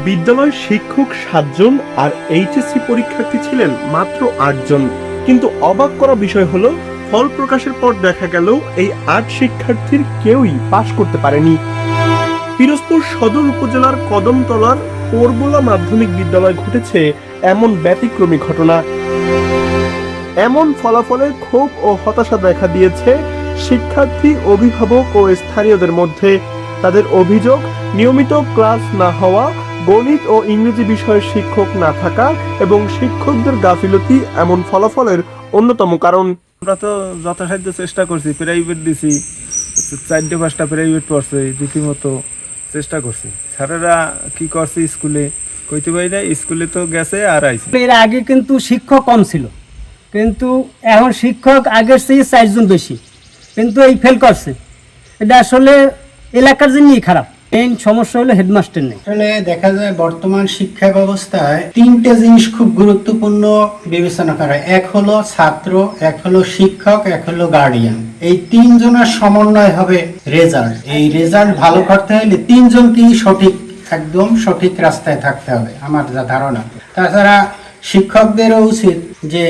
বিদ্যালয়ের শিক্ষক 7 জন আর এইচএসসি পরীক্ষার্থী ছিলেন মাত্র 8 জন। কিন্তু অবাক করা বিষয় হলো, ফল প্রকাশের পর দেখা গেল এই 8 শিক্ষার্থীর কেউই পাশ করতে পারেনি। পিরোজপুর সদর উপজেলার কদমতলার পোরবোলা মাধ্যমিক বিদ্যালয়ে ঘটেছে এমন ব্যতিক্রমী ঘটনা। এমন ফলাফলে ক্ষোভ ও হতাশা দেখা দিয়েছে শিক্ষার্থী, অভিভাবক ও স্থানীয়দের মধ্যে। তাদের অভিযোগ, নিয়মিত ক্লাস না হওয়া, গণিত ও ইংরেজি বিষয়ের শিক্ষক না থাকা এবং শিক্ষকদের গাফিলতি এমন ফলাফলের অন্যতম কারণ। আমরা তো যথাসাধ্য চেষ্টা করছি, প্রাইভেট দিছি, 4-5টা প্রাইভেট পড়ছে, রীতিমতো চেষ্টা করছি। স্যারেরা কি করছে, স্কুলে কইতে পারি না, স্কুলে তো গেছে আর আইছে। এর আগে কিন্তু শিক্ষক কম ছিল, কিন্তু এখন শিক্ষক আগের চেয়ে 4 জন বেশি, কিন্তু এই ফেল করছে। এটা আসলে এলাকার জন্যই খারাপ। মেইন সমস্যা হলো হেডমাস্টার নেই। আসলে দেখা যায় বর্তমান শিক্ষা ব্যবস্থায় 3টে জিনিস খুব গুরুত্বপূর্ণ বিবেচনা করা হয়। এক হলো ছাত্র, এক হলো শিক্ষক, এক হলো গার্ডিয়ান। এই 3 জনের সমন্বয় হবে রেজাল্ট। এই রেজাল্ট ভালো করতে হলে 3 জনকেই একদম সঠিক রাস্তায় থাকতে হবে, আমার যা ধারণা। তাছাড়া শিক্ষকদেরও উচিত যে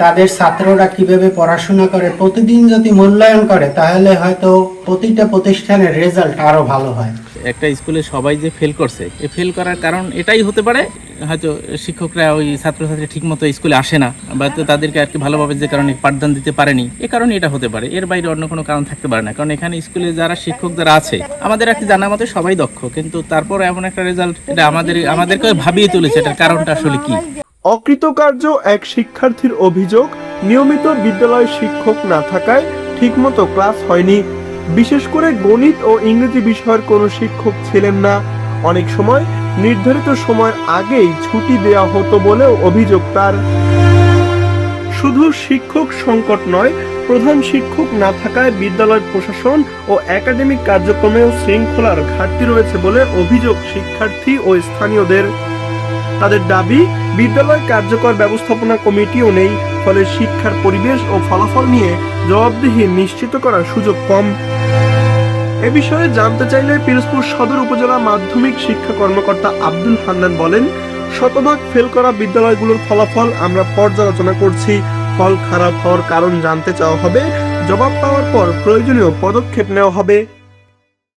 তাদের ছাত্ররা কিভাবে পড়াশোনা করে প্রতিদিন যদি মূল্যায়ন করে, তাহলে হয়তো প্রতিটা প্রতিষ্ঠানের রেজাল্ট আরো ভালো হয়। একটা স্কুলে সবাই যে ফেল করছে, এই ফেল করার কারণ এটাই হতে পারে, হয়তো শিক্ষকরা ওই ছাত্রছাত্রী ঠিক মতো স্কুলে আসে না, বা তাদেরকে আর কি ভালোভাবে যে কারণে পাঠদান দিতে পারেনি, এ কারণে এটা হতে পারে। এর বাইরে অন্য কোনো কারণ থাকতে পারে না। কারণ এখানে স্কুলে যারা শিক্ষক যারা আছে, আমাদের আর কি জানা মতে সবাই দক্ষ, কিন্তু তারপর এমন একটা রেজাল্ট, এটা আমাদেরকে ভাবিয়ে তুলেছে। এটার কারণটা আসলে কি? অকৃতকার্য এক শিক্ষার্থীর অভিযোগ, নিয়মিত বিদ্যালয়ে শিক্ষক না থাকায় ঠিকমতো ক্লাস হয়নি। বিশেষ করে গণিত ও ইংরেজি বিষয়ের কোনো শিক্ষক ছিলেন না। অনেক সময় নির্ধারিত সময়ের আগেই ছুটি দেওয়া হতো বলেও অভিযোগ তার। শুধু শিক্ষক সংকট নয়, প্রধান শিক্ষক না থাকায় বিদ্যালয় প্রশাসন ও একাডেমিক কার্যক্রমেও শৃঙ্খলার ঘাটতি রয়েছে বলে অভিযোগ শিক্ষার্থী ও স্থানীয়দের। তাদের দাবি, বিদ্যালয় কার্যকর ব্যবস্থাপনা কমিটিও নেই, ফলে শিক্ষার পরিবেশ ও ফলাফল নিয়ে জবাবদিহি নিশ্চিত করার সুযোগ কম। এ বিষয়ে জানতে চাইলে পিরোজপুর সদর উপজেলা মাধ্যমিক শিক্ষা কর্মকর্তা আব্দুল হান্নান বলেন, শতভাগ ফেল করা বিদ্যালয়গুলোর ফলাফল আমরা পর্যালোচনা করছি। ফল খারাপ হওয়ার কারণ জানতে চাওয়া হবে, জবাব পাওয়ার পর প্রয়োজনীয় পদক্ষেপ নেওয়া হবে।